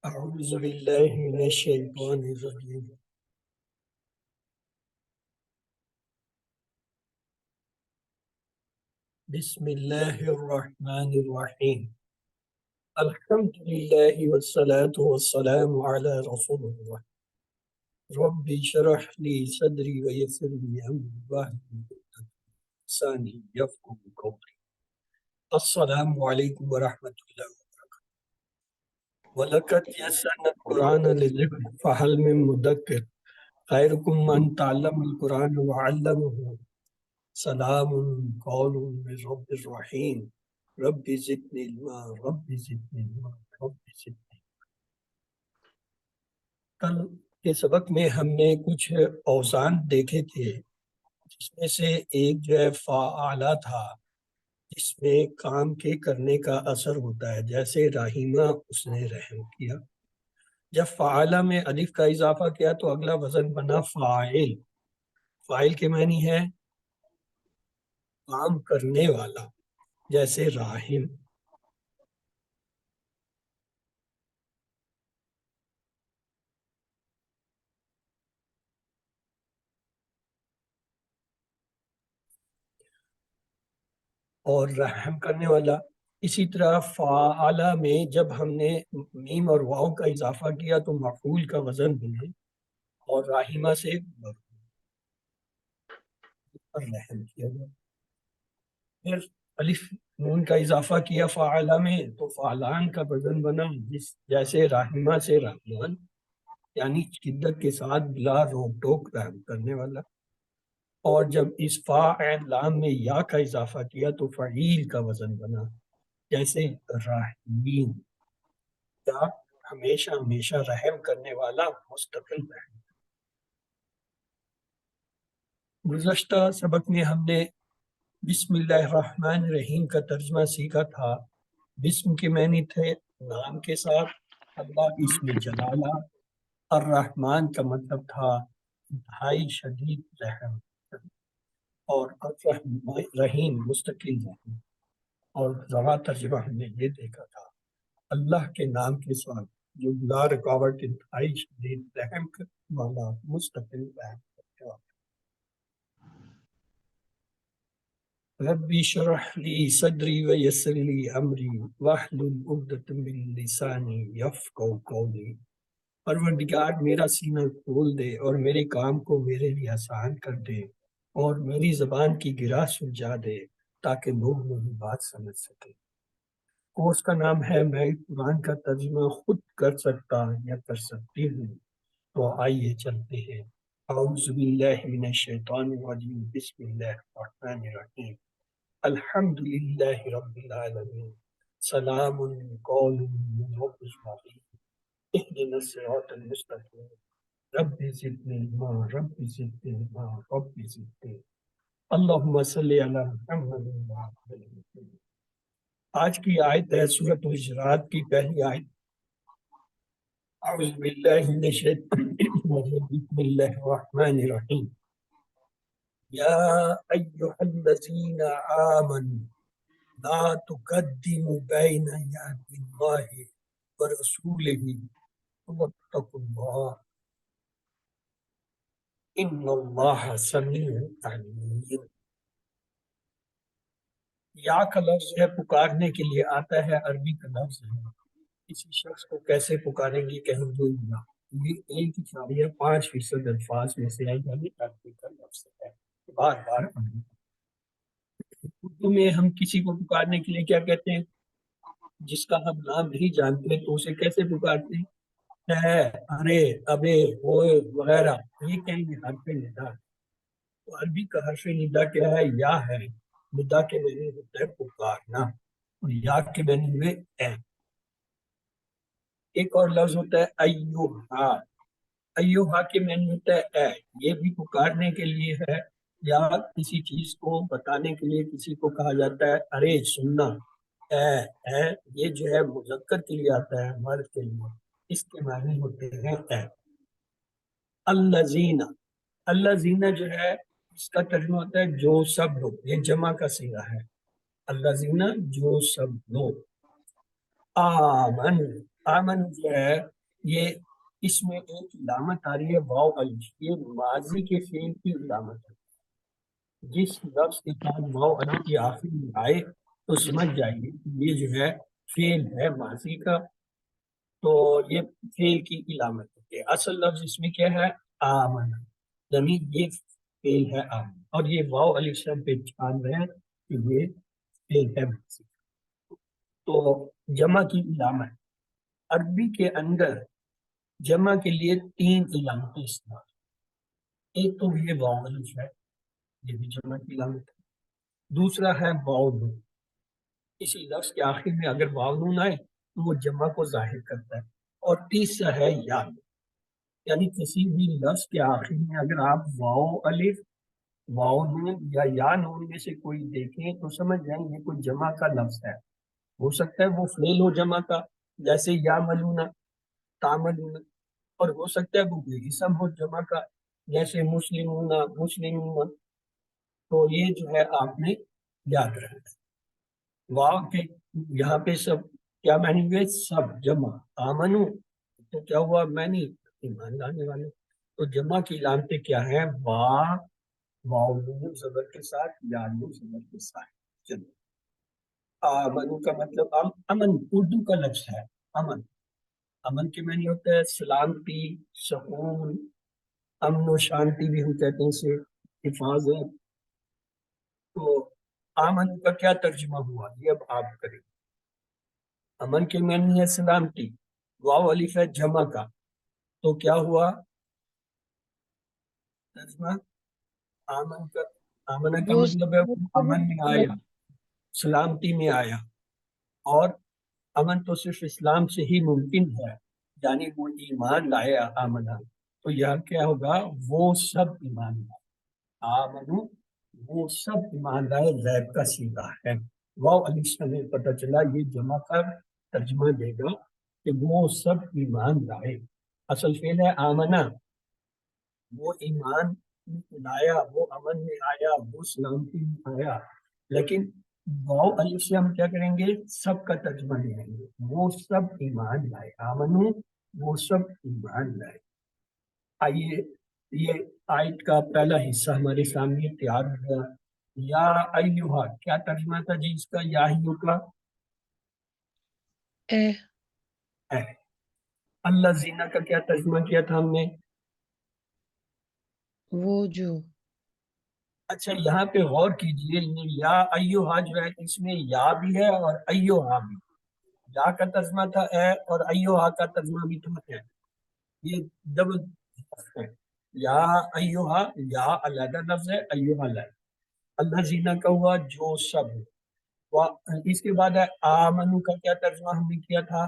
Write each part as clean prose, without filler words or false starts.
أعوذ بالله من الشيطان الرجيم. بسم الله الرحمن الرحيم. الحمد لله والصلاة والسلام على رسول الله. ربي اشرح لي صدري ويسر لي أمري واحلل عقدة من لساني يفقهوا قولي. السلام عليكم ورحمة الله وبركاته. ولقد يسرنا القرآن للذكر فهل من مدكر خيركم من تعلم القرآن وعلمه. سلام قول من رب الرحیم رب زدنی علما رب زدنی علما رب زدنی. کل کے سبق میں ہم نے کچھ اوزان دیکھے تھے، جس میں سے ایک جو ہے فعالہ تھا، جس میں کام کے کرنے کا اثر ہوتا ہے، جیسے رحیمہ اس نے رحم کیا. جب فعالہ میں الف کا اضافہ کیا تو اگلا وزن بنا فاعل. فاعل کے معنی ہے کام کرنے والا، جیسے راحم. اور رحم کرنے والا. اسی طرح فعالہ میں جب ہم نے میم اور واؤ کا اضافہ کیا تو مفعول کا وزن بنے، اور راحمہ سے رحم کیا گیا. پھر الف نون کا اضافہ کیا فعالہ میں تو فعلان کا وزن بنا، جیسے راحمہ سے رحمان، یعنی شدت کے ساتھ بلا روک ٹوک رحم کرنے والا. اور جب اس فاعل لام میں یا کا اضافہ کیا تو فعیل کا وزن بنا، جیسے رحیم، یا ہمیشہ ہمیشہ رحم کرنے والا، مستقل رحم. گزشتہ سبق میں ہم نے بسم اللہ الرحمن الرحیم کا ترجمہ سیکھا تھا. بسم کے معنی تھے نام کے ساتھ، اللہ اسم جلالہ. الرحمن کا مطلب تھا انتہائی شدید رحم، اور رحیم مستقل رحم. اور رواں ترجمہ ہم نے یہ دیکھا تھا اللہ کے نام کے ساتھ جو بلا رکاوٹ انتہائی شدید رحم والا مستقل رحم کرنے والا. ربی اشرح لی صدری ویسر لی امری واحلل عقدۃ من لسانی یفقہوا قولی. پروردگار میرا سینہ کھول دے اور میرے کام کو میرے لیے آسان کر دے، اور میری زبان کی گرہ سلجھا دے تاکہ لوگ میری بات سمجھ سکیں. کورس کا نام ہے میں قرآن کا ترجمہ خود کر سکتا یا کر سکتی ہوں. تو آئیے چلتے ہیں. اعوذ باللہ من الشیطان الرجیم بسم اللہ الرحمن الرحیم. الحمد للہ رب العالمین. سلام قول من رب الرحیم. اهدنا الصراط المستقیم. رب زدنی علما رب زدنی علما رب زدنی. اللہم صلی علی محمد وعلی آل محمد. آج کی آیت ہے سورۃ الحجرات کی پہلی آیت. اعوذ باللہ من الشیطان الرجیم بسم اللہ الرحمن الرحیم. یا ایہا الذین آمنوا لا تقدموا بین یدی اللہ ورسولہ واتقوا اللہ ان اللہ سمیع علیم. یا کا لفظ ہے پکارنے کے لیے آتا ہے، عربی کا لفظ ہے. کسی شخص کو کیسے پکاریں گے، کہیں گے یا. یہ 1.5% الفاظ میں سے ہے، یعنی عربی کا لفظ ہے، بار بار پڑھیں. اردو میں ہم کسی کو پکارنے کے لیے کیا کہتے ہیں؟ جس کا ہم نام نہیں جانتے تو اسے کیسے پکارتے ہیں؟ ہے، ارے، ابے، اوئے وغیرہ. یہ کہیں گے حرف ندا. تو عربی کا حرف ندا کیا ہے؟ یا ہے. ندا کے معنی ہوتا ہے پکارنا، اور یا کے معنی ہوئے اے. ایک اور لفظ ہوتا ہے ایوہا. ایوہا کے معنی ہوتا ہے اے. یہ بھی پکارنے کے لیے ہے، یا کسی چیز کو بتانے کے لیے کسی کو کہا جاتا ہے ارے سننا، اے اے. یہ جو ہے مذکر کے لیے آتا ہے، مرد کے لیے. اس کے معنی ہوتے ہیں اے. الذین. الذین جو ہے اس کا ترجمہ ہوتا ہے جو سب لوگ. یہ جمع کا صیغہ ہے. الذین جو سب لوگ. آمن. آمن جو ہے یہ اس میں ایک علامت آ رہی ہے واو الف، یہ ماضی کے فعل کی علامت ہے. جس لفظ کے ساتھ واو الف کے آخر میں آئے تو سمجھ جائیے کہ یہ جو ہے فعل ہے ماضی کا، تو یہ فعل کی علامت ہے. اصل لفظ اس میں کیا ہے؟ آمن، یعنی یہ فعل ہے آمن، اور یہ واو الف سے ہم پہچان رہے ہیں کہ یہ فعل ہے ماضی. تو جمع کی علامت عربی کے اندر جمع کے لیے 3 علامتیں استعمال. ایک تو یہ واو الف ہے، یہ بھی جمع کی علامت ہے. دوسرا ہے واو نون، اسی لفظ کے آخر میں اگر واو نون آئے تو وہ جمع کو ظاہر کرتا ہے. اور تیسرا ہے یا، یعنی کسی بھی لفظ کے آخر میں اگر آپ واو الف، واو نون یا نون میں سے کوئی دیکھیں تو سمجھ جائیں یہ کوئی جمع کا لفظ ہے. ہو سکتا ہے وہ فعل ہو جمع کا، جیسے یا ملونا، تاملونا، اور ہو سکتا ہے وہ کوئی اسم ہو جمع کا، جیسے مسلمون، مسلمون. تو یہ جو ہے آپ نے یاد رکھنا. واو کے یہاں پہ سب کیا معنی ہوئے؟ سب جمع. آمنو تو کیا ہوا؟ معنی ایمان لانے والے. تو جمع کی علامتیں کیا ہیں؟ واو نون زبر کے ساتھ، یا نون زبر کے ساتھ. چلو، آمنو کا مطلب امن اردو کا لفظ ہے. امن، امن کے معنی ہوتا ہے سلامتی، سکون، امن و شانتی بھی ہم کہتے ہیں اسے، حفاظت. تو امن کا کیا ترجمہ ہوا یہ اب آپ کریں. امن کے معنی ہے سلامتی، واو الف ہے جمع کا، تو کیا ہوا ترجمہ؟ امن کا، امن کا وہ مطلب ہے امن میں آیا، سلامتی میں آیا. اور امن تو صرف اسلام سے ہی ممکن ہے، یعنی وہ ایمان لائے آمنا. تو یہاں کیا ہوگا؟ وہ سب ایمان لائے. آمنو وہ سب ایمان لائے، غیب کا سیدھا ہے. واو الف سے ہمیں پتہ چلا یہ جمع کر ترجمہ دے گا کہ وہ سب ایمان لائے. اصل فعل ہے آمنا، وہ ایمان لایا، وہ امن میں آیا، وہ سلامتی میں آیا. لیکن واو الف سے ہم کیا کریں گے؟ سب کا ترجمہ لیں گے. وہ سب ایمان لائے، آمنو وہ سب ایمان لائے. آئیے یہ آیت کا پہلا حصہ ہمارے سامنے تیار ہو گیا. یا ایوہا کیا ترجمہ تھا جی اس کا؟ یا ایو کا اے، ہے. اللہ زینہ کا کیا ترجمہ کیا تھا ہم نے؟ وہ جو. اچھا یہاں پہ غور کیجئے، یا ایوہا جو ہے اس میں یا بھی ہے اور ایوہا بھی. یا کا ترجمہ تھا اے، اور ایوہا کا ترجمہ بھی تھا ہے. یہ ڈبل ہے. یا ایوہا، یا علیحدہ لفظ ہے، ایوہا علیحدہ. اللہ زینہ کا ہوا جو سب. اس کے بعد ہے آمنو کا کیا ترجمہ ہم نے کیا تھا؟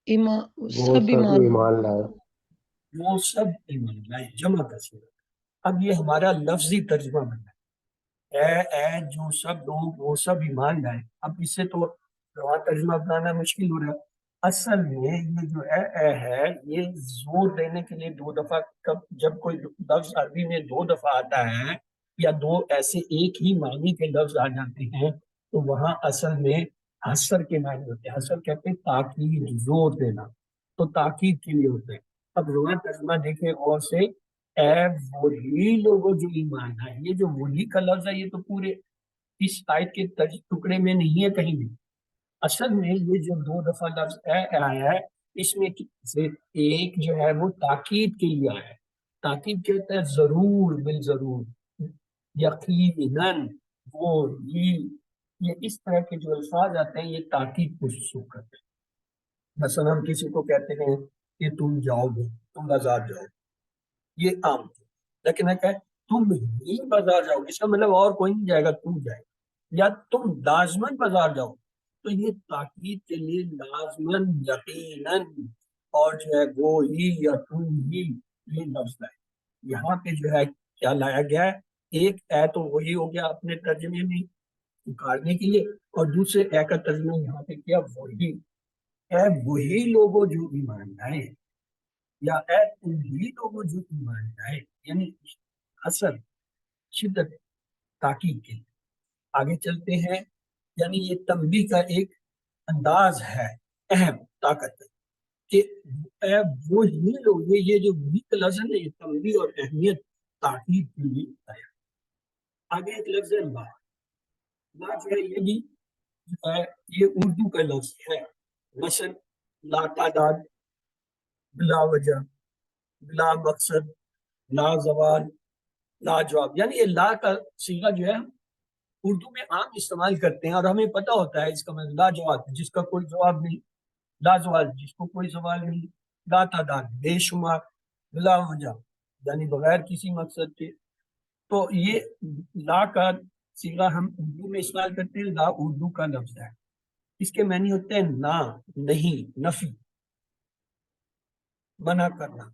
ایمان، وہ سب سب ایمان. ایمان لائے. وہ سب ایمان لائے، جمع کا صیغہ. اب یہ ہمارا لفظی ترجمہ بنا ہے، اے جو سب لوگ وہ سب ایمان لائے. اب اس سے تو روان ترجمہ بنانا مشکل ہو رہا ہے. اصل میں یہ جو اے ہے یہ زور دینے کے لیے 2 دفعہ، جب کوئی لفظ عربی میں 2 دفعہ آتا ہے یا 2 ایسے ایک ہی معنی کے لفظ آ جاتے ہیں تو وہاں اصل میں حسر کے معنی ہوتے ہیں. حسر کہتے ہیں تاکید، زور دینا، تو تاکید کے لیے ہوتے ہیں. اب روان ترجمہ دیکھیں اور سے، اے وہی لوگوں جو ایمان ہے. یہ جو وہی کا لفظ ہے یہ تو پورے اس آیت کے ٹکڑے میں نہیں ہے کہیں بھی. اصل میں یہ جو 2 دفعہ لفظ اے آیا ہے اس میں سے ایک جو ہے وہ تاکید کے لیے آیا ہے. تاکید کہتا ہے ضرور، بالضرور، یقیناً، وہ یہ اس طرح کے جو الفاظ آتے ہیں یہ تاکید کو شو کرتے ہیں. مثلا ہم کسی کو کہتے ہیں کہ تم جاؤ گے، تم بازار جاؤ، یہ عام ہے. لیکن ہے کہ تم ہی بازار جاؤ، اس کا مطلب اور کوئی نہیں جائے گا، تم جائے گا. یا تم لازمن بازار جاؤ، تو یہ تاکید کے لیے لازمن، یقیناً، اور جو ہے وہ ہی یا تم ہی، یہ لفظ ہے. یہاں پہ جو ہے کیا لایا گیا ہے؟ ایک اے تو وہی ہو گیا اپنے ترجمے میں پکارنے کے لیے، اور دوسرے اے کا ترجمہ یہاں پہ کیا؟ وہی. اے وہی لوگوں جو ایمان لائے، یا اے تم ہی لوگوں جو ایمان لائے، یعنی اثر، شدت، تاکید کے لیے. آگے چلتے ہیں. یعنی یہ تنبیہ کا ایک انداز ہے اہم طاقت کہ وہی لوگ یہ جو ویک لفظ ہے یہ تنبیہ اور اہمیت تاکید کے لیے ہے۔ آگے ایک لفظ ہے لا۔ لا جو ہے یہ بھی جو ہے یہ اردو کا لفظ ہے، مثلا لا تعداد، بلا وجہ، بلا مقصد، لا زوال، لا جواب، یعنی یہ لا کا صیغہ جو ہے ہم اردو میں عام استعمال کرتے ہیں اور ہمیں پتہ ہوتا ہے اس کا مطلب لا جواب، جس کا کوئی جواب نہیں، لا زوال، جس کو کوئی زوال نہیں، لا تعداد، بے شمار، بلا وجہ یعنی بغیر کسی مقصد کے۔ تو یہ لا کا صیغہ ہم اردو میں استعمال کرتے ہیں، لا اردو کا لفظ ہے، اس کے معنی ہوتے ہیں نہ، نہیں، نفی، منع کرنا۔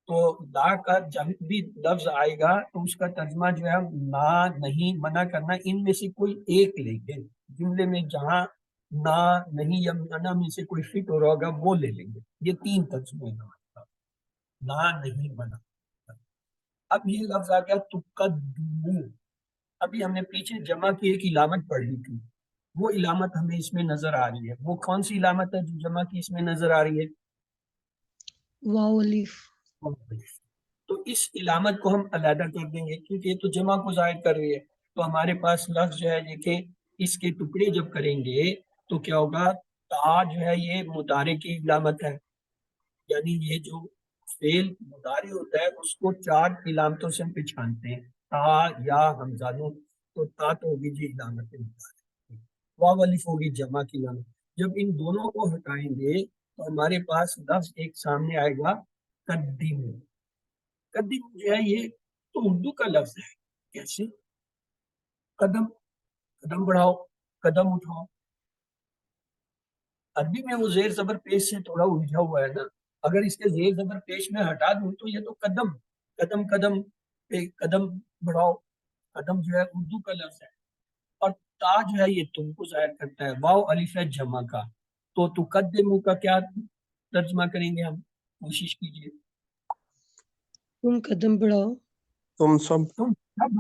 تو لا کا جب بھی لفظ آئے گا تو اس کا ترجمہ جو ہے نہ، نہیں، منع کرنا، ان میں سے کوئی ایک لیں گے جملے میں، جہاں نہ، نہیں یا منع میں سے کوئی فٹ ہو رہا ہوگا وہ لے لیں گے۔ یہ تین ترجمے ہیں ہمارے پاس، نہ، نہیں، منع۔ اب یہ لفظ آ گیا تقدمو۔ ابھی ہم نے پیچھے جمع کی ایک علامت پڑھ لی تھی، وہ علامت ہمیں اس میں نظر آ رہی ہے۔ وہ کون سی علامت ہے جو جمع کی اس میں نظر آ رہی ہے؟ واو الف۔ تو اس علامت کو ہم علیحدہ کر دیں گے کیونکہ یہ تو جمع کو ظاہر کر رہی ہے۔ تو ہمارے پاس لفظ جو ہے دیکھیں، اس کے ٹکڑے جب کریں گے تو کیا ہوگا، تا جو ہے یہ مضارع کی علامت ہے، یعنی یہ جو فعل مضارع ہوتا ہے اس کو چار علامتوں سے ہم پہچانتے ہیں، تا، یا، حمزہ نون۔ تو تا تو ہوگی جی علامت مضارع، واو الف ہوگی جمع کی علامت۔ جب ان دونوں کو ہٹائیں گے تو ہمارے پاس لفظ ایک سامنے آئے گا قدیم۔ قدیم جو ہے یہ تو اردو کا لفظ ہے، کیسے؟ قدم، قدم بڑھاؤ، قدم اٹھاؤ۔ عربی میں وہ زیر زبر پیش سے تھوڑا الجھا ہوا ہے نا، اگر اس کے زیر زبر پیش میں ہٹا دوں تو یہ تو قدم، قدم، قدم پہ قدم بڑھاؤ، قدم جو ہے اردو کا لفظ ہے۔ اور تا جو ہے یہ تم کو ظاہر کرتا ہے، واو الف ہے جمع کا، تو تقدمو کا کیا ترجمہ کریں گے ہم؟ کوشش کیجیے۔ تم قدم بڑھاؤ۔ تم سب تم سب،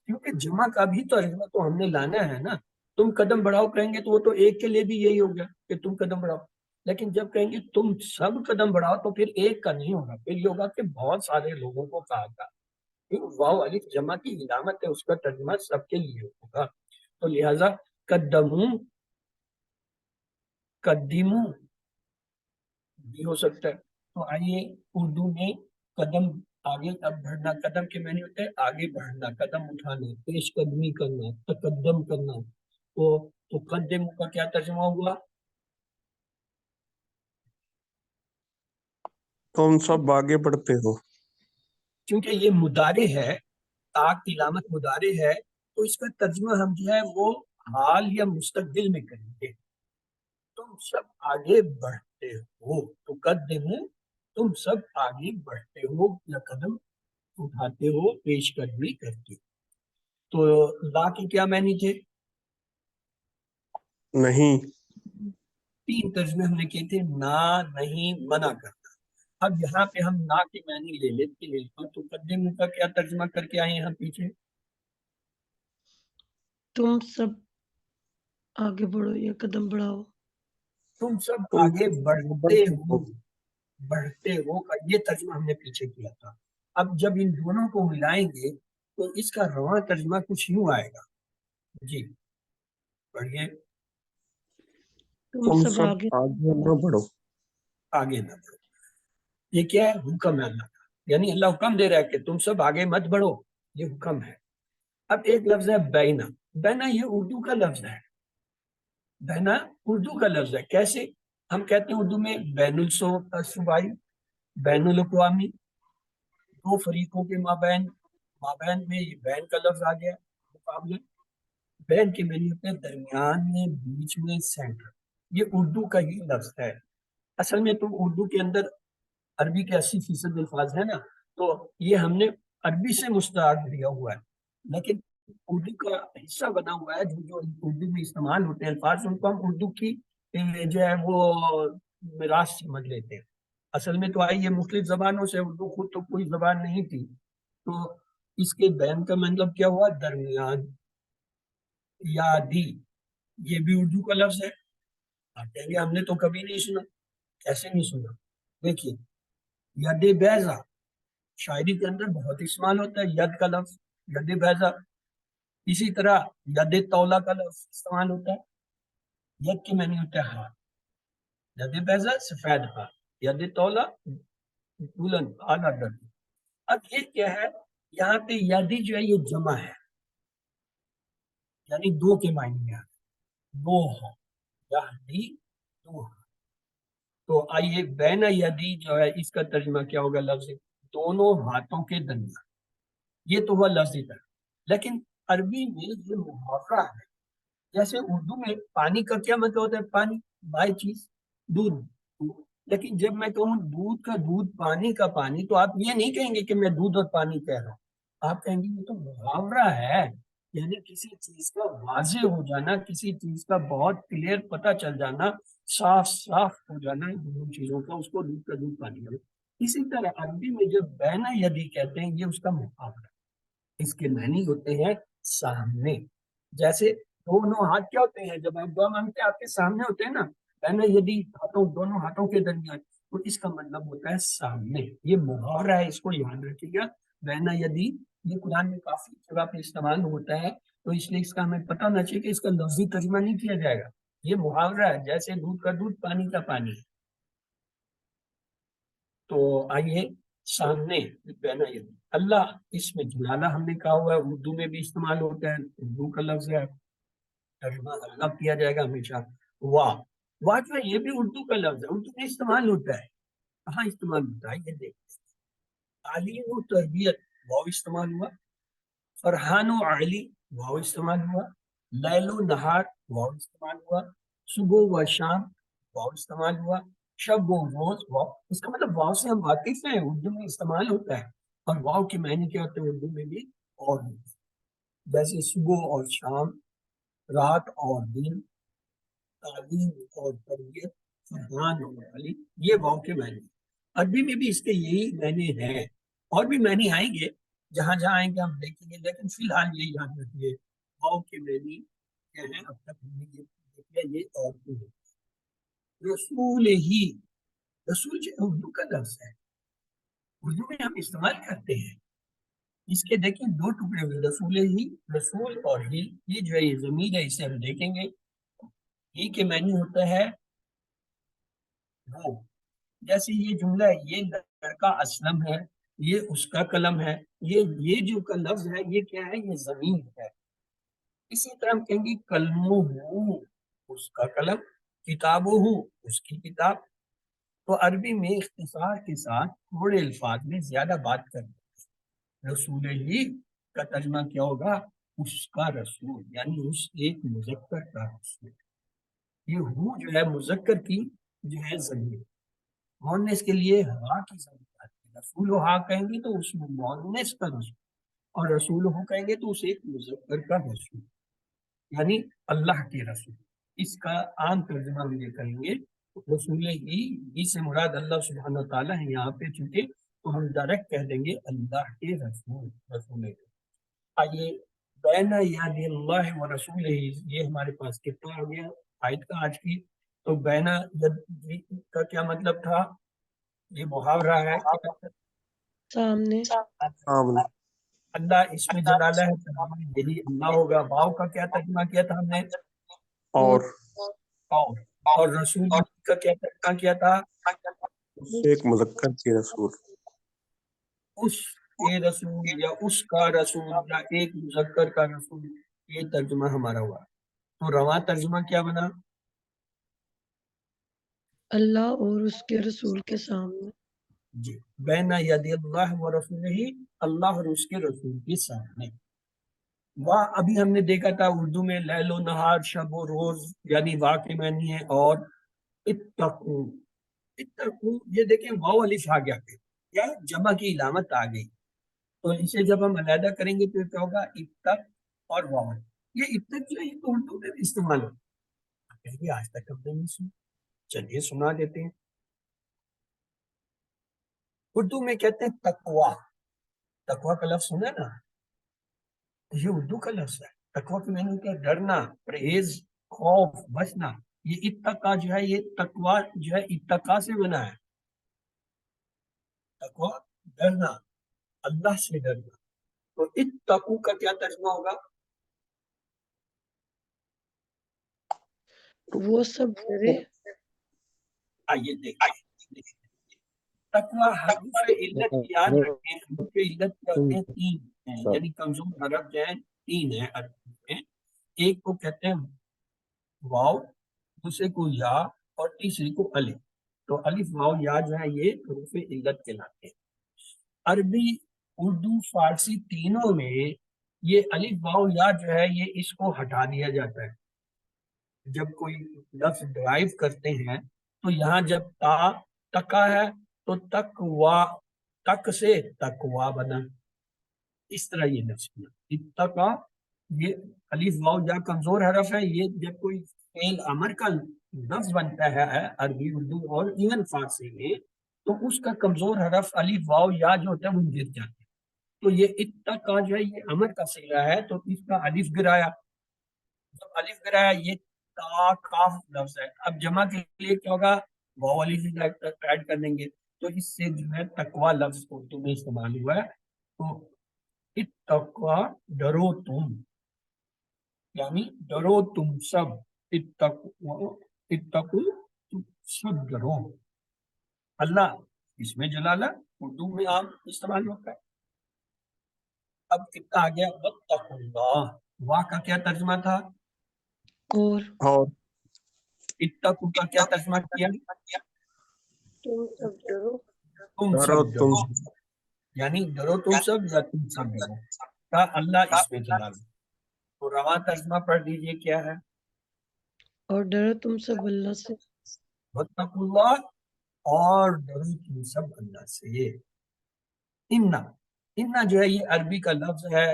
کیونکہ جمع کا بھی ترجمہ تو ہم نے لانا ہے نا۔ تم قدم بڑھاؤ کہیں گے تو وہ تو ایک کے لیے بھی یہی ہوگا کہ تم قدم بڑھاؤ، لیکن جب کہیں گے تم سب قدم بڑھاؤ تو پھر ایک کا نہیں ہوگا، پھر یہ ہوگا کہ بہت سارے لوگوں کو کہا تھا۔ واو الف جمع کی علامت ہے، اس کا ترجمہ سب کے لیے ہوگا۔ تو لہذا قدمو، قدیمو بھی ہو سکتا ہے۔ تو آئیے اردو میں قدم، آگے اب بڑھنا، قدم کے معنی ہوتے ہیں آگے بڑھنا، قدم اٹھانا، پیش قدمی کرنا، تقدم کرنا۔ تو تقدم کا کیا ترجمہ ہوا؟ تم سب آگے بڑھتے ہو۔ کیونکہ یہ مضارع ہے، تاک کی علامت مضارع ہے، تو اس کا ترجمہ ہم جو ہے وہ حال یا مستقبل میں کریں گے۔ تم سب آگے بڑھتے ہو، تقدمو، تم سب آگے بڑھتے ہو یا قدم اٹھاتے ہو، پیش قدمی کرتے ہو۔ تو لا کے کیا معنی تھے؟ نہیں، تین ترجمے ہم نے کیے تھے، نہ، نہیں، منع کرنا۔ اب یہاں پہ ہم نہ کے معنی لے لیتے ہیں، تو قدم کا کیا ترجمہ کر کے آئے ہیں ہم پیچھے؟ تم سب آگے بڑھو یا قدم بڑھاؤ۔ تم سب تم آگے سب بڑھتے ہو، بڑھتے ہو کا یہ ترجمہ ہم نے پیچھے کیا تھا۔ اب جب ان دونوں کو ملائیں گے تو اس کا رواں ترجمہ کچھ یوں آئے گا، جی پڑھیے۔ تم سب آگے آگے نہ بڑھو۔ آگے نہ بڑھو، یہ کیا ہے؟ حکم ہے اللہ کا، یعنی اللہ حکم دے رہا ہے کہ تم سب آگے مت بڑھو، یہ حکم ہے۔ اب ایک لفظ ہے بینا۔ بینا یہ اردو کا لفظ ہے، بینا اردو کا لفظ ہے۔ کیسے؟ ہم کہتے ہیں اردو میں بین الصوبائی، بین الاقوامی، دو فریقوں کے مابین، مابین میں یہ بین کا لفظ آ گیا مقابلے۔ بین کے معنی ہوتے ہیں درمیان میں، بیچ میں، سینٹر۔ یہ اردو کا ہی لفظ ہے۔ اصل میں تو اردو کے اندر عربی کے 80% الفاظ ہیں نا، تو یہ ہم نے عربی سے مستعار لیا ہوا ہے، لیکن اردو کا حصہ بنا ہوا ہے۔ جو اردو میں استعمال ہوتے ہیں الفاظ، ان کو ہم اردو کی جو ہے وہ میراث سمجھ لیتے ہیں۔ اصل میں تو آئی یہ مختلف زبانوں سے، اردو خود تو کوئی زبان نہیں تھی، تو اس کے بین کا مطلب کیا ہوا؟ درمیان یا دی، یہ بھی اردو کا لفظ ہے۔ آپ کہیں گے ہم نے تو کبھی نہیں سنا. کیسے نہیں سنا؟ دیکھیے ید بیضا شاعری کے اندر بہت استعمال ہوتا ہے ید کا لفظ، ید بیضا. اسی طرح ید تولا کا لفظ استعمال ہوتا ہے. ید کے معنی ہوتا ہے ہاتھ. ید بیضا سفید ہاتھ، ید تولا بلند اعلیٰ درجے. اب یہ کیا ہے، یہاں پہ یدی جو ہے یہ جمع ہے، یعنی دو کے معنی میں آتا ہے، دو ہاتھ، یہدی دو ہاتھ. تو آئیے بین یدی جو ہے اس کا ترجمہ کیا ہوگا لفظ دونوں ہاتھوں کے درمیان. یہ تو ہوا لفظی طرح. لیکن عربی میں یہ محاورہ ہے. جیسے اردو میں پانی کا کیا مطلب ہوتا ہے، پانی بائی چیز دودھ. لیکن جب میں کہوں دودھ کا دودھ، پانی کا پانی، تو آپ یہ نہیں کہیں گے کہ میں دودھ اور پانی کہہ رہا ہوں. آپ کہیں گے یہ تو محاورہ ہے، یعنی کسی چیز کا واضح ہو جانا، کسی چیز کا بہت کلیئر پتہ چل جانا، صاف صاف ہو جانا دونوں چیزوں کا، اس کو دودھ کا دودھ پانی کا. اسی طرح عربی میں جب بین یدی کہتے ہیں یہ اس کا محاورہ. اس کے معنی ہوتے ہیں سامنے. جیسے دونوں ہاتھ کیا ہوتے ہیں، جب آپ دعا مانگتے ہیں آپ کے سامنے ہوتے ہیں نا، بین یدی ہاتھوں، دونوں ہاتھوں کے درمیان، تو اس کا مطلب ہوتا ہے سامنے. یہ محاورہ ہے، اس کو یاد رکھیے گا. بین یدی یہ قرآن میں کافی جگہ پہ استعمال ہوتا ہے، تو اس لیے اس کا ہمیں پتہ ہونا چاہیے کہ اس کا لفظی ترجمہ نہیں کیا جائے گا. یہ محاورہ ہے، جیسے دودھ کا دودھ پانی کا پانی. تو آئیے سامنے بین یدی. اللہ اس میں جلالہ ہم نے کہا ہوا ہے، اردو میں بھی استعمال ہوتا ہے، اردو کا لفظ ہے، ترجمہ اللہ کیا جائے گا ہمیشہ. واہ، واہ جو ہے یہ بھی اردو کا لفظ ہے، اردو میں استعمال ہوتا ہے. کہاں استعمال ہوتا ہے یہ دیکھتے ہیں. تعلیم و تربیت واو استعمال ہوا، فرحان و علی واو استعمال ہوا، لیل و نہار واو استعمال ہوا، صبح و شام واو استعمال ہوا، شب و روز واو. اس کا مطلب واو سے ہم واقف ہیں، اردو میں استعمال ہوتا ہے. اور واو کے معنی کیا ہوتے ہیں اردو میں بھی اور ہوتے ہیں. جیسے صبح اور شام، رات اور دن، تعلیم اور تربیت، فرحان اور علی، یہ واو کے معنی. عربی میں بھی اس کے یہی معنی ہیں، اور بھی معنی آئیں گے، جہاں جہاں آئیں گے ہم دیکھیں گے. لیکن فی الحال یہی یاد رکھیے واو کے معنی کیا ہیں. اب تک ہم نے یہ دیکھا یہ اور بھی ہے. رسول ہی، رسول جو اردو کا لفظ ہے، اردو میں ہم استعمال کرتے ہیں. اس کے دیکھیں دو ٹکڑے ہوئے، رسول ہی، رسول اور ہی. یہ جو ہے یہ ضمیر ہے، اسے ہم دیکھیں گے. ہی کے معنی ہوتا ہے وہ. جیسے یہ جملہ ہے، یہ لڑکا اسلم ہے، یہ اس کا قلم ہے. یہ جو کا لفظ ہے یہ کیا ہے، یہ ضمیر ہے. اسی طرح ہم کہیں گے کلمہ ہو، اس کا قلم، کتاب ہو، اس کی کتاب. تو عربی میں اختصار کے ساتھ تھوڑے الفاظ میں زیادہ بات کرتے ہیں. رسول ہی کا ترجمہ کیا ہوگا، اس کا رسول، یعنی اس ایک مذکر کا رسول. یہ ہو جو ہے مذکر کی جو ہے ضمیر، مونس کے لیے ہا کی ضرورت آتی ہے. رسول و ہا کہیں گے تو اس میں مونس کا رسول، اور رسول ہو کہیں گے تو اس ایک مذکر کا رسول، یعنی اللہ کے رسول. اس کا عام ترجمہ ہم یہ کریں گے رسول ہی سے مراد اللہ سبحانہ تعالیٰ ہے یہاں پہ، چونکہ تو ہم ڈائریکٹ کہہ دیں گے اللہ کے رسول، رسول. آئیے بین یاد اللہ و رسول ہی، یہ ہمارے پاس کتنا آ گیا آیت کا آج کی. تو بین ید کا کیا مطلب تھا، یہ محاورہ ہے. سامنے. سامنے. اللہ اس میں جلالہ ہے، یہی اللہ ہوگا. واؤ کا کیا ترجمہ کیا تھا ہم نے، اور اور رسول کا کیا ترجمہ کیا تھا، اس سے ایک مذکر کے رسول. اس کے رسول یا اس کا رسول یا ایک مذکر کا رسول، یہ ترجمہ ہمارا ہوا. تو رواں ترجمہ کیا بنا، اللہ اور اس کے رسول کے سامنے. جی بین ید اللہ و رسول ہی، اللہ اور اس کے رسول کے سامنے. واہ ابھی ہم نے دیکھا تھا اردو میں لیل و نہار، شب و روز، یعنی واہ کے معنی ہے. اور اتقو، اتقو یہ دیکھیں واو الف آ گیا پھر، یا جمع کی علامت آ گئی. تو اسے جب ہم علیحدہ کریں گے تو کیا ہوگا، اتق اور واو. یہ اتق جو ہے یہ تو اردو میں بھی استعمال ہوتا ہے، آج تک ہم نے نہیں سنا. چلیے سنا دیتے ہیں. اردو میں کہتے ہیں تقوا. تقوا کا لفظ سنا نا، یہ اردو کا لفظ ہے. تقوا کے معنی ہوتا ہے ڈرنا، پرہیز، خوف، بچنا. یہ اتقا جو ہے یہ تقوا جو ہے اتقا سے بنا ہے. تقوا ڈرنا، اللہ سے ڈرنا. تو اتقو کا کیا ترجمہ ہوگا؟ وہ سب ڈرے. آئیے دیکھتے ہیں. تقوی حروف علت یاد رکھیں، حروف علت کیا ہوتے ہیں؟ تین ہیں، یعنی کمزور حرف جو ہیں تین ہیں عربی میں. ایک کو کہتے ہیں واو، دوسرے کو یا، اور تیسری کو الف. تو الف واو یا جو ہے یہ حروف علت کہلاتے ہیں. عربی، اردو، فارسی تینوں میں یہ الف واو یا جو ہے یہ اس کو ہٹا دیا جاتا ہے. جب کوئی لفظ ڈرائیو کرتے ہیں تو یہاں جب تا تکا ہے تو تقوا، تک سے تقوا بنا. اس طرح یہ لفظ بنا. اتقا، یہ الف واو یا کمزور حرف ہے. یہ جب کوئی فعل امر کا لفظ بنتا ہے عربی، اردو اور ایون فارسی میں، تو اس کا کمزور حرف الف واو یا جو ہوتا ہے وہ گر جاتا ہے. تو یہ اتقا جو ہے یہ امر کا صیغہ ہے، تو اس کا الف گرایا. جب الف گرایا یہ تا کاف لفظ ہے. اب جمع کے لیے کیا ہوگا؟ واو الف ایڈ کر دیں گے. تو اس سے جو ہے تقوا لفظ اردو میں استعمال ہوا ہے. تو اتقوا ڈرو تم، یعنی ڈرو تم سب. اتقو تم سب ڈرو. اللہ اس میں جلالہ اردو میں عام استعمال ہوتا ہے. اب کتنا آ گیا؟ واتقوا اللہ. واہ کا کیا ترجمہ تھا؟ اور اور اتقوا کا کیا ترجمہ کیا؟ تم سب ڈرو. تم ڈرو سب تم ڈرو، یعنی ڈرو تم سب یا تم سب ڈرو. کا اللہ اس میں جلالہ. تو رواں ترجمہ پڑھ دیجئے کیا ہے؟ اور ڈرو تم سب اللہ سے. واتقوا اللہ، اور ڈرو تم سب اللہ سے. انا جو ہے یہ عربی کا لفظ ہے،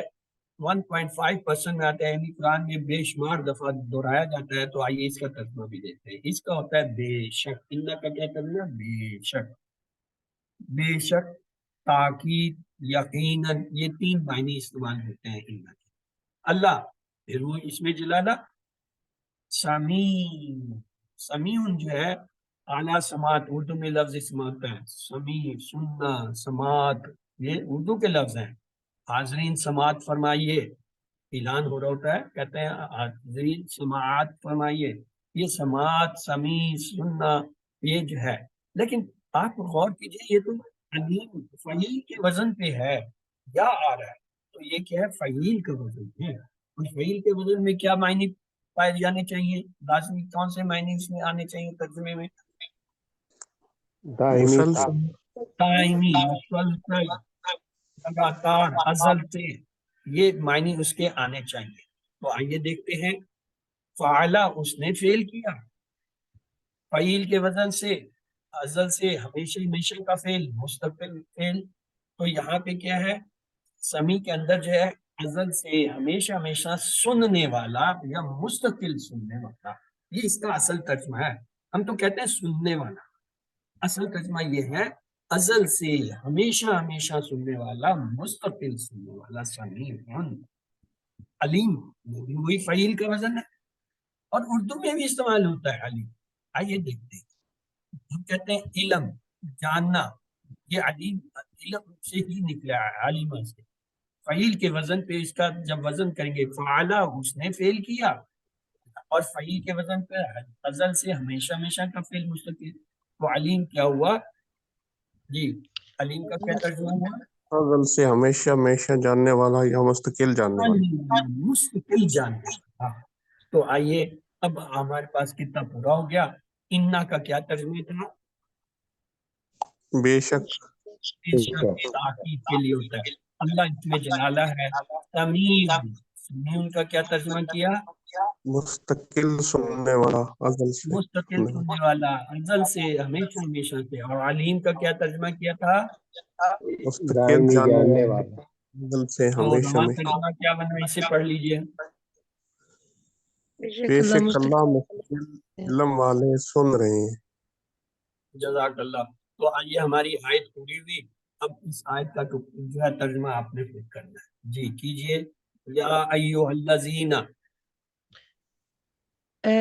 1.5% میں آتا ہے، یعنی قرآن میں بے شمار دفعہ دہرایا جاتا ہے. تو آئیے اس کا ترجمہ بھی دیکھتے ہیں. اس کا ہوتا ہے بے شک. انا کا کیا ترجمہ؟ بے شک. بے شک، تاکید، یقیناً، یہ تین معنی استعمال ہوتے ہیں انا کے. اللہ، پھر وہ اس میں جلالہ سمیع. سمیع جو ہے اعلیٰ سماعت، اردو میں لفظ استعمال ہوتا ہے. سمیع، سننا، سماعت، یہ اردو کے لفظ ہیں. حاضرین سماعت فرمائیے، اعلان ہو رہا ہوتا ہے، کہتے ہیں حاضرین سماعت فرمائیے. یہ سماعت، سمیع، سننا، یہ جو ہے. لیکن آپ غور کیجئے، یہ تو علیم فعیل کے وزن پہ ہے، یا آ رہا ہے. تو یہ کیا ہے؟ فعیل کا وزن ہے. اس فعیل کے وزن میں کیا معنی پائے جانے چاہیے؟ لازمی کون سے معنی اس میں آنے چاہیے ترجمے میں؟ مسلسل دائمی، مسلسل، لگاتار، ازل سے، یہ معنی اس کے آنے چاہیے. تو آئیے دیکھتے ہیں. فعلا، اس نے فعل کیا، فعیل کے وزن سے، ازل سے، ہمیشہ ہمیشہ کا فعل، مستقل فعل. تو یہاں پہ کیا ہے؟ سمیع کے اندر جو ہے ازل سے، ہمیشہ ہمیشہ سننے والا یا مستقل سننے والا. یہ اس کا اصل ترجمہ ہے. ہم تو کہتے ہیں سننے والا، اصل ترجمہ یہ ہے ازل سے، ہمیشہ ہمیشہ سننے والا، مستقل سننے والا. سمیع علیم، وہ بھی وہی فعیل کا وزن ہے، اور اردو میں بھی استعمال ہوتا ہے علیم. آئیے دیکھتے ہیں. ہم کہتے ہیں علم، جاننا. یہ علیم علم سے ہی نکلا ہے، علیمہ سے. فعیل کے وزن پہ اس کا جب وزن کریں گے، فعلا اس نے فعل کیا، اور فعیل کے وزن پہ ازل سے، ہمیشہ ہمیشہ کا فعل مستقل. تو علیم کیا ہوا؟ جی، علیم کا کیا ترجمہ ہوا؟ ازل سے، ہمیشہ ہمیشہ جاننے والا یا مستقل جاننے والا. مستقل جاننے والا. تو آئیے، اب ہمارے پاس کتنا پورا ہو گیا. انا کا کیا ترجمہ تھا؟ بے شک بے شک، تاکید کے لیے ہوتا ہے. اللہ اس میں جلالہ ہے. سمیع، سمیع کا کیا ترجمہ کیا؟ مستقل سننے والا، ازل سے مستقل سننے سننے والا، ازل سے، ہمیشہ ہمیشہ سے. اور علیم کا کیا ترجمہ کیا تھا؟ والا، مستقل جاننے والا، ازل سے، تو ہمیشہ رواں ہمیشہ. ترجمہ کیا بنا؟ اسے پڑھ لیجئے. بے شک اللہ مستقل علم والے سن رہے ہیں. جزاک اللہ. تو آئیے، ہماری آیت پوری ہوئی. اب اس آیت کا جو ہے ترجمہ آپ نے خود کرنا ہے. جی کیجئے. یا ایھا الذین، اے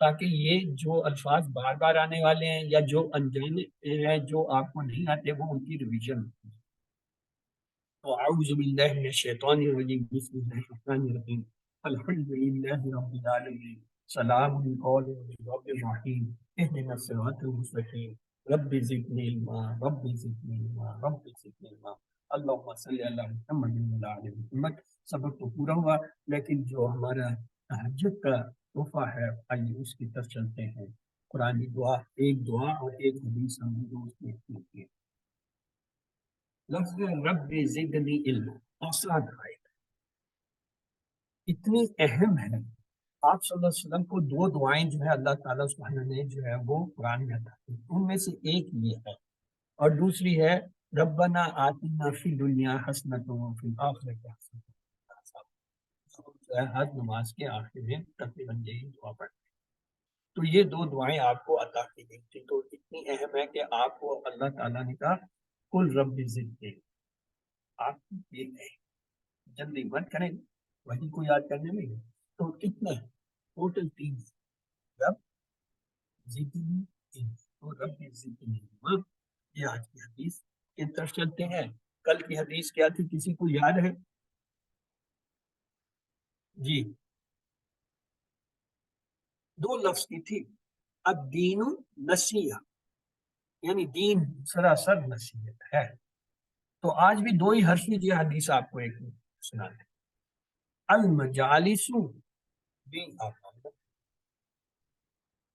تاکہ یہ جو الفاظ بار بار آنے والے ہیں یا جو انجانے ہیں جو آپ کو نہیں آتے وہ ان کی ریویژن. تو اعوذ باللہ من الشیطان الرجیم بسم اللہ الرحمن الرحیم الحمد للہ رب العالمین سلام قولا من رب الرحیم اهدنا الصراط المستقیم رب زدنی علما رب زدنی علما رب زدنی علما. اللہم صلی علی محمد وعلی آل محمد. سبق تو پورا ہوا لیکن جو ہمارا تہجد کا تحفہ ہے آئیے اس کی طرف چلتے ہیں. قرآن دعا، ایک دعا اور ایک حدیث ہم جو اس میں کی ہے. لفظ رب زدنی علم آسان آئے اتنی اہم ہے. آپ صلی اللہ علیہ وسلم کو دو دعائیں جو ہے اللہ تعالیٰ سبحانہ نے جو ہے وہ قرآن میں عطا کی. ان میں سے ایک یہ ہے اور دوسری ہے ربنا آتنا فی دنیا حسنۃ وفی الآخرۃ حسنۃ. جو ہے ہر نماز کے آخر میں تقریباً یہی دعا پڑھتے ہیں. تو یہ دو دعائیں آپ کو عطا کی گئی تھی تو اتنی اہم ہے کہ آپ کو اللہ تعالیٰ نے کہا کل رب زدنی. آپ یہ کہیں جلدی مت کریں وہی کو یاد کرنے میں. تو کتنے ٹوٹل 3 رب زدنی علم تو رب زدنی علم. یہ آج کی حدیث کی طرف چلتے ہیں. کل کی حدیث کیا تھی کسی کو یاد ہے؟ جی 2 لفظ کی تھی. الدین نصیحہ یعنی دین سراسر نصیحت ہے. تو آج بھی 2 ہی حرفی یہ حدیث آپ کو ایک سنا دیں. المجالس بھی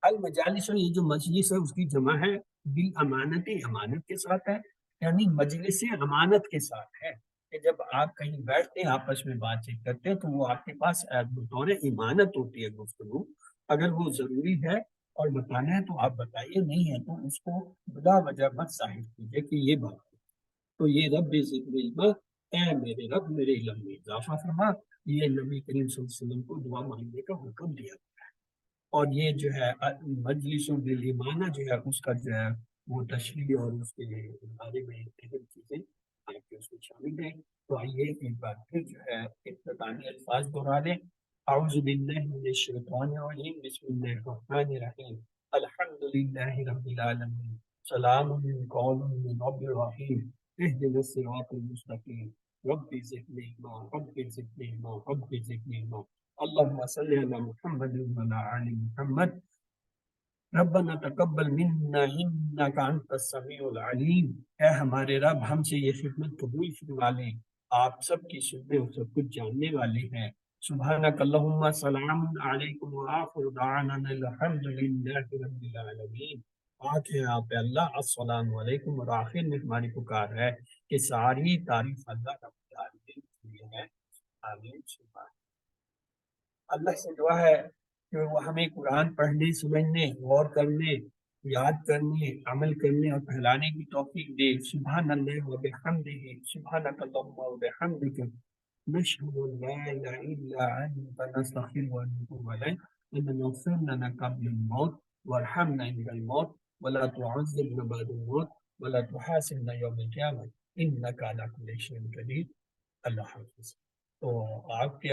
المجالس یہ جو مجلس ہے اس کی جمع ہے بالامانت امانت کے ساتھ ہے یعنی مجلس امانت کے ساتھ ہے کہ جب آپ کہیں بیٹھتے ہیں آپس میں بات چیت کرتے ہیں تو وہ آپ کے پاس بطور امانت ہوتی ہے گفتگو. اگر وہ ضروری ہے اور بتانا ہے تو آپ بتائیے نہیں ہے تو اس کو بلا وجہ مت ظاہر کیجیے کہ یہ بات ہے. تو یہ رب زدنی علم اے میرے رب میرے علم میں اضافہ فرما. یہ نبی کریم صلی اللہ علیہ وسلم کو دعا مانگنے کا حکم دیا گیا ہے. اور یہ جو ہے مجلس بالایمانہ جو ہے اس کا جو ہے وہ تشریح اور اس کے بارے میں اہم چیزیں آپ کے اس میں شامل ہیں. تو آئیے ایک بار پھر جو ہے اختتامی الفاظ دہرا لیں. اعوذ باللہ من الشیطان الرجیم بسم اللہ الرحمن الرحیم الحمد للہ رب العالمین سلام قولا من رب الرحیم اهدنا الصراط المستقیم رب زدنی علما رب زدنی علما رب زدنی علما. اللہم صلی علی محمد وعلی آل محمد. ربنا تقبل منا انک انت السمیع العلیم. اے ہمارے رب ہم سے یہ خدمت قبول فرما لیں. آپ سب کی سننے اور سب کچھ جاننے والے ہیں. سبحانک اللہم سلام علیکم وآخر دعوانا الحمد للہ رب العالمین. پاک ہے آپ اللہ السلام علیکم. اور آخر میں ہماری پکار ہے کہ ساری تعریف اللہ رب العالمین کے لیے ہے. آمین. سبحان اللہ سے دعا ہے کہ وہ ہمیں قرآن پڑھنے سمجھنے غور کرنے یاد کرنے عمل کرنے اور پھیلانے کی توفیق دے. سبحان اللہ و بحمدہ سبحانک اللہم و بحمدک نشہد ان لا الہ الا انت نستغفرک و نتوب الیک. ربنا اغفر لنا قبل الموت وارحمنا عند الموت ولا تعذبنا بعد الموت ولا تحاسبنا یوم القیامہ انک علی کل شیء قدیر. اللہ حافظ. تو آپ کے